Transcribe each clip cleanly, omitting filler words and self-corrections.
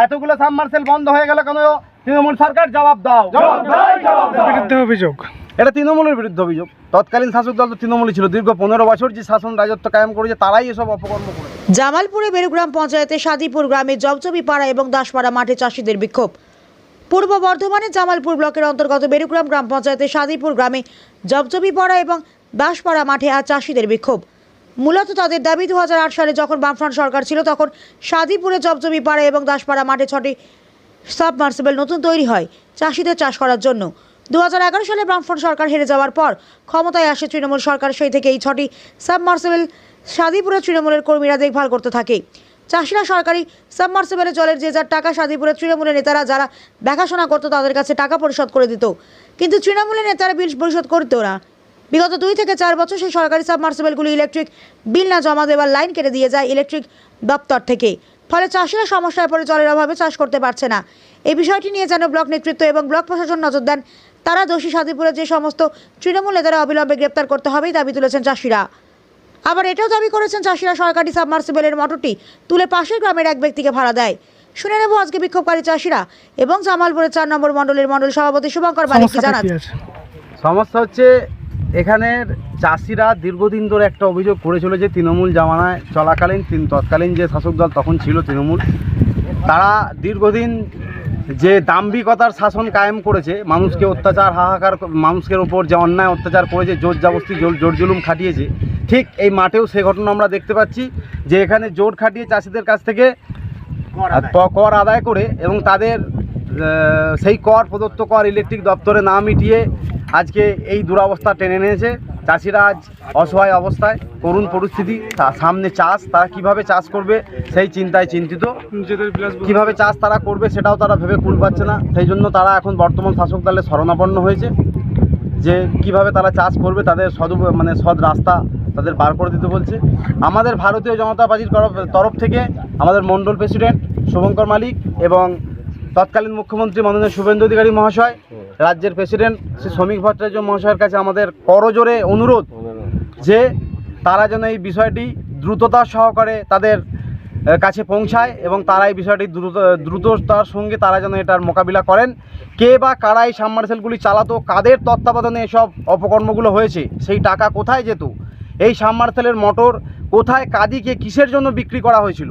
এতগুলো সাবমার্সেল বন্ধ হয়ে গেল কেন? তৃণমূল সরকার জবাব দাও। বিরুদ্ধে অভিযোগ, এটা তৃণমূলের বিরুদ্ধে অভিযোগ। তৎকালীন শাসক দল তো তৃণমূলই ছিল। দীর্ঘ 15 বছর যে শাসন রাজত্ব কায়েম করেছে তারাই এসব অপকর্ম করেছে। জামালপুরে বেরুগ্রাম পঞ্চায়েতে সাদিপুর গ্রামে জবজবি পাড়া এবং দাসপাড়া মাঠে চাষিদের বিক্ষোভ। পূর্ব বর্ধমানের জামালপুর ব্লকের অন্তর্গত বেরুগ্রাম গ্রাম পঞ্চায়েতের সাদিপুর গ্রামে জবজবি পাড়া এবং দাসপাড়া মাঠে আজ চাষিদের বিক্ষোভ। মূলত তাদের দাবি 2008 সালে যখন বামফ্রন্ট সরকার ছিল তখন সাদিপুরে জবজবি পাড়া এবং দাসপাড়া মাঠে 6টি সাবমার্সিবল নতুন তৈরি হয় চাষিদের চাষ করার জন্য। 2011 সালে বামফ্রন্ট সরকার হেরে যাওয়ার পর ক্ষমতায় আসে তৃণমূল সরকার। সেই থেকে এই 6টি সাবমার্সিবল সাদিপুরের তৃণমূলের কর্মীরা দেখভাল করতে থাকে। চাষিরা সরকারি সাবমার্সিবলে জলের যে যার টাকা সাদিপুরের তৃণমূলের নেতারা যারা দেখাশোনা করতো তাদের কাছে টাকা পরিশোধ করে দিত, কিন্তু তৃণমূলের নেতারা বিল পরিশোধ করতো না। বিগত 2 থেকে 4 বছর সেই সরকারি সাবমার্সিবলগুলি ইলেকট্রিক বিল না জমা দেওয়ার লাইন কেটে দিয়ে যায় ইলেকট্রিক দপ্তর থেকে। ফলে চাষিরা সমস্যায় পড়ে জলের অভাবে চাষ করতে পারছে না। এই বিষয়টি নিয়ে যেন ব্লক নেতৃত্ব এবং ব্লক প্রশাসন নজর দেন। তারা দোষী সাদিপুরের যে সমস্ত তৃণমূল নেতারা অবিলম্বে গ্রেপ্তার করতে হবেই দাবি তুলেছেন চাষিরা। আবার এটাও দাবি করেছেন চাষিরা সরকারি সাবমার্সিবলের মোটরটি তুলে পাশের গ্রামের এক ব্যক্তিকে ভাড়া দেয়। শুনে নেব আজকে বিক্ষোভকারী চাষিরা এবং জামালপুরের 4 নম্বর মণ্ডলের মণ্ডল সভাপতি শুভঙ্কর বালিক কি জানান। সমস্যা হচ্ছে এখানের চাষিরা দীর্ঘদিন ধরে একটা অভিযোগ করেছিল যে তৃণমূল জামানায় চলাকালীন তৎকালীন যে শাসক দল তখন ছিল তৃণমূল, তারা দীর্ঘদিন যে দাম্ভিকতার শাসন কায়েম করেছে, মানুষকে অত্যাচার হাহাকার, মানুষের ওপর যে অন্যায় অত্যাচার করেছে, জোর জবরদস্তি জোর জুলুম খাটিয়েছে। ঠিক এই মাঠেও সে ঘটনা আমরা দেখতে পাচ্ছি যে এখানে জোর খাটিয়ে চাষিদের কাছ থেকে কর আদায় করে এবং তাদের সেই কর প্রদত্ত কর ইলেকট্রিক দপ্তরে না মিটিয়ে আজকে এই দুরবস্থা টেনে নিয়েছে। চাষিরা আজ অসহায় অবস্থায়, করুণ পরিস্থিতি, সামনে চাষ, তারা কিভাবে চাষ করবে সেই চিন্তায় চিন্তিত। কিভাবে চাষ তারা করবে সেটাও তারা ভেবে কুল পাচ্ছে না। সেই জন্য তারা এখন বর্তমান শাসক দলের শরণাপন্ন হয়েছে যে কিভাবে তারা চাষ করবে, তাদের সৎ রাস্তা তাদের বার করে দিতে বলছে। আমাদের ভারতীয় জনতা পার্টির তরফ থেকে আমাদের মণ্ডল প্রেসিডেন্ট শুভঙ্কর মালিক এবং তৎকালীন মুখ্যমন্ত্রী মাননীয় শুভেন্দু অধিকারী মহাশয়, রাজ্যের প্রেসিডেন্ট শ্রী শ্রমিক ভট্টাচার্য মহাশয়ের কাছে আমাদের করজোরে অনুরোধ যে তারা যেন এই বিষয়টি দ্রুততা সহকারে তাদের কাছে পৌঁছায় এবং তারা এই বিষয়টি দ্রুততার সঙ্গে তারা যেন এটার মোকাবিলা করেন। কে বা কারা এই সাবমার্সিবলগুলি চালাতো, কাদের তত্ত্বাবধানে এসব অপকর্মগুলো হয়েছে, সেই টাকা কোথায় যেত, এই সাবমার্সিবলের মোটর কোথায়, কাদিকে কিসের জন্য বিক্রি করা হয়েছিল,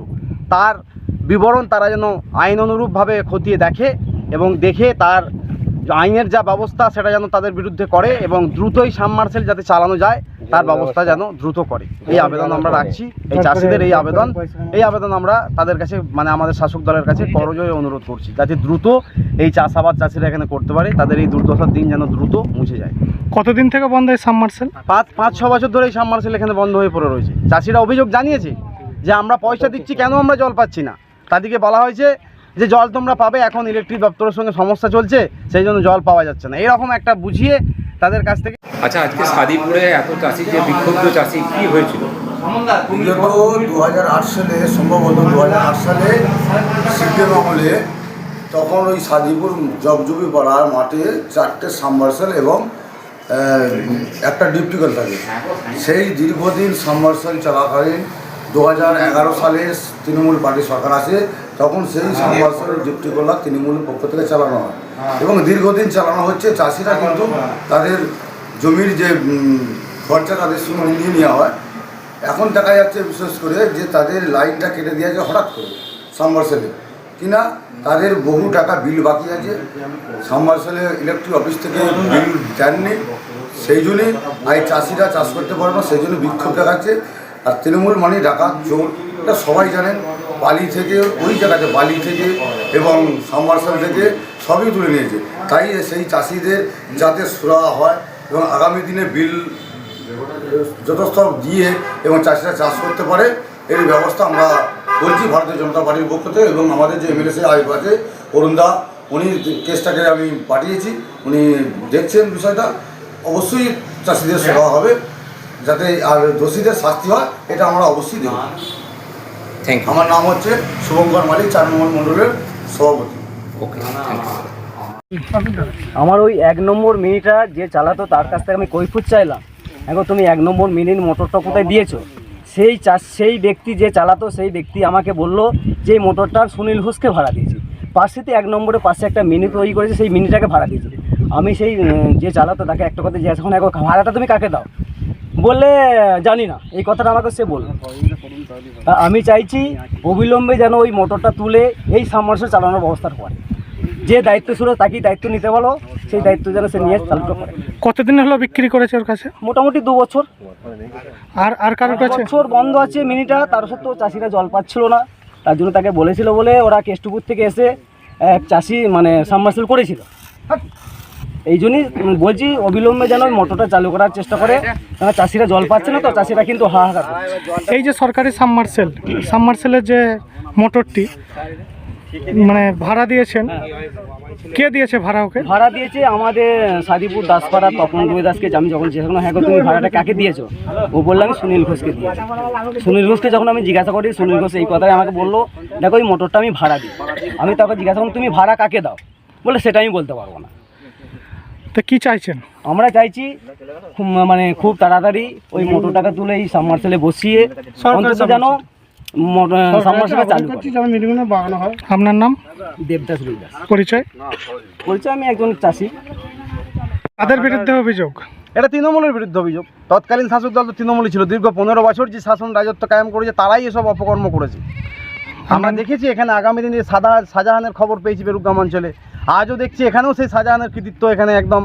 তার বিবরণ তারা যেন আইন অনুরূপভাবে খতিয়ে দেখে এবং দেখে তার আইনের যা ব্যবস্থা সেটা যেন তাদের বিরুদ্ধে করে এবং দ্রুতই সাবমার্সিবল যাতে চালানো যায় তার ব্যবস্থা যেন দ্রুত করে। এই আবেদন আমরা রাখছি, এই চাষিদের এই আবেদন আমরা তাদের কাছে আমাদের শাসক দলের কাছে করজোরে অনুরোধ করছি যাতে দ্রুত এই চাষাবাদ চাষিরা এখানে করতে পারে, তাদের এই দুর্দশার দিন যেন দ্রুত মুছে যায়। কতদিন থেকে বন্ধ এই সাবমার্সিবল? 5-6 বছর ধরে এই সাবমার্সিবল এখানে বন্ধ হয়ে পড়ে রয়েছে। চাষিরা অভিযোগ জানিয়েছে যে আমরা পয়সা দিচ্ছি, কেন আমরা জল পাচ্ছি না। তাদেরকে বলা হয়েছে যে জল তোমরা পাবে, এখন ইলেকট্রিক দপ্তরের সঙ্গে সমস্যা চলছে, সেই জন্য জল পাওয়া যাচ্ছে না। এরকম একটা বুঝিয়ে তাদের কাছ থেকে। আচ্ছা, আজকে সাদিপুরে এত চাষি যে বিক্ষুব্ধ চাষি কি হয়েছিল? বিগত 2008 সালে, সম্ভবত 2008 সালে সিপিএম আমলে তখন ওই সাদিপুর জবজবি পাড়ার মাঠে 4টে সাবমার্সিবল এবং একটা ডিপটিকল থাকে। সেই দীর্ঘদিন সাবমার্সিবল চলাকালীন 2011 সালে তৃণমূল পার্টি সরকার আসে, তখন সেই সাবমার্সিবল ডিপটিকলটা তৃণমূলের পক্ষ থেকে চালানো হয় এবং দীর্ঘদিন চালানো হচ্ছে। চাষিরা কিন্তু তাদের জমির যে খরচা তাদের সঙ্গে নিয়ে নেওয়া হয়। এখন দেখা যাচ্ছে বিশেষ করে যে তাদের লাইনটা কেটে দেওয়া যায় হঠাৎ করে সাবমার্সিবলে, কিনা তাদের বহু টাকা বিল বাকি আছে। সাবমার্সিবলে ইলেকট্রিক অফিস থেকে বিল দেননি, সেই জন্যই এই চাষিরা চাষ করতে পারে না, সেই জন্য বিক্ষোভ দেখাচ্ছে। আর তৃণমূল মানে ডাকাত, চোর, এটা সবাই জানেন। বালি থেকে ওই জায়গাতে বালি থেকে এবং সাবমার্সিবল থেকে সবই তুলে নিয়েছে। তাই সেই চাষিদের যাতে সুরাহা হয় এবং আগামী দিনে বিল যথেষ্ট দিয়ে এবং চাষিরা চাষ করতে পারে এর ব্যবস্থা আমরা করছি ভারতীয় জনতা পার্টির পক্ষ থেকে। এবং আমাদের যে এমএলএ সাহেব আছে অরুণদা, উনি কেসটাকে আমি পাঠিয়েছি, উনি দেখছেন বিষয়টা। অবশ্যই চাষিদের সেবা হবে, যাতে আর দোষীদের শাস্তি হয়, এটা আমরা অবশ্যই দেব। Thank you. আমার নাম হচ্ছে শুভঙ্কর মালিক, 4 নম্বর মণ্ডলের সভাপতি। ওকে, থ্যাংক ইউ। আমার ওই 1 নম্বর মিনিটা যে চালাতো তার কাছ থেকে আমি কৈফিয়ত চাইলাম, এখন তুমি 1 নম্বর মিনির মোটরটা কোথায় দিয়েছো সেই ব্যক্তি যে চালাতো সেই ব্যক্তি আমাকে বলল যে এই মোটরটা সুনীল ঘোষকে ভাড়া দিয়েছি। পাশেতে 1 নম্বরে পাশে একটা মিনি তৈরি করেছে, সেই মিনিটাকে ভাড়া দিয়েছি। আমি সেই যে চালাতো তাকে একটা কথা জিজ্ঞাসা এখন ভাড়াটা তুমি কাকে দাও, বললে জানি না, এই কথাটা আমাকে সে বলল। আমি চাইছি অবিলম্বে যেন ওই মোটরটা তুলে এই সাবমার্সিবল চালানোর ব্যবস্থা করে। যে দায়িত্ব ছিল তাকেই দায়িত্ব নিতে বলো, সেই দায়িত্ব যেন সে নিয়ে চালু করে। কতদিন হলো বিক্রি করেছে ওর কাছে? মোটামুটি 2 বছর। আর কারোর কাছে? বছর বন্ধ আছে মিনিটা, তার সত্ত্বেও চাষিরা জল পাচ্ছিল না। তার জন্য তাকে বলেছিল বলে ওরা কেষ্টপুর থেকে এসে এক চাষি মানে সাবমার্সিবল করেছিল। এই জন্যই বলছি অবিলম্বে যেন ওই মোটরটা চালু করার চেষ্টা করে, কারণ চাষিরা জল পাচ্ছে না, তো চাষিরা কিন্তু হাহাকার করছে। এই যে সরকারি সাবমার্সেলের যে মোটরটি মানে ভাড়া দিয়েছেন, কে দিয়েছে ভাড়া? ওকে ভাড়া দিয়েছে আমাদের সাদিপুর দাসপাড়া তপন দাসকে। আমি যখন জিজ্ঞাসা হ্যাঁ তুমি ভাড়াটা কাকে দিয়েছো, ও বললো আমি সুনীল ঘোষকে দিয়েছি। সুনীল ঘোষকে যখন আমি জিজ্ঞাসা করি, সুনীল ঘোষ এই কথাই আমাকে বললো, দেখো এই মোটরটা আমি ভাড়া দিই। আমি তাকে জিজ্ঞাসা করলাম তুমি ভাড়া কাকে দাও, বলে সেটা আমি বলতে পারবো না। তো কি চাইছেন? আমরা চাইছি খুব তাড়াতাড়ি ওই মোটরটাকে তুলে এই সাবমার্সিবলে বসিয়ে অন্তত যেন সাবমার্সিবল চালু করে। আপনার নাম? দেবদাস রুইদাস। পরিচয়? আমি একজন চাষি। তাদের বিরুদ্ধে অভিযোগ? এটা তৃণমূলের বিরুদ্ধে অভিযোগ। তৎকালীন শাসক দল তো তৃণমূলই ছিল। দীর্ঘ 15 বছর যে শাসন রাজত্ব কায়েম করেছে তারাই এসব অপকর্ম করেছে। আমরা দেখেছি এখানে আগামী দিনে শাহজাহানের খবর পেয়েছি বেরুগ্রাম অঞ্চলে। আজও দেখছি এখানেও সেই শাহজাহানের কৃতিত্ব এখানে একদম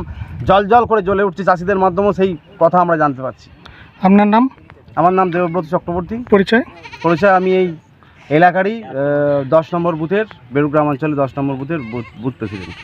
জল করে জ্বলে উঠছে। চাষিদের মাধ্যমেও সেই কথা আমরা জানতে পারছি। আপনার নাম? আমার নাম দেবব্রত চক্রবর্তী। পরিচয়? আমি এই এলাকারই 10 নম্বর বুথের বেরুগ্রাম অঞ্চলে 10 নম্বর বুথের বুথ প্রেসিডেন্ট।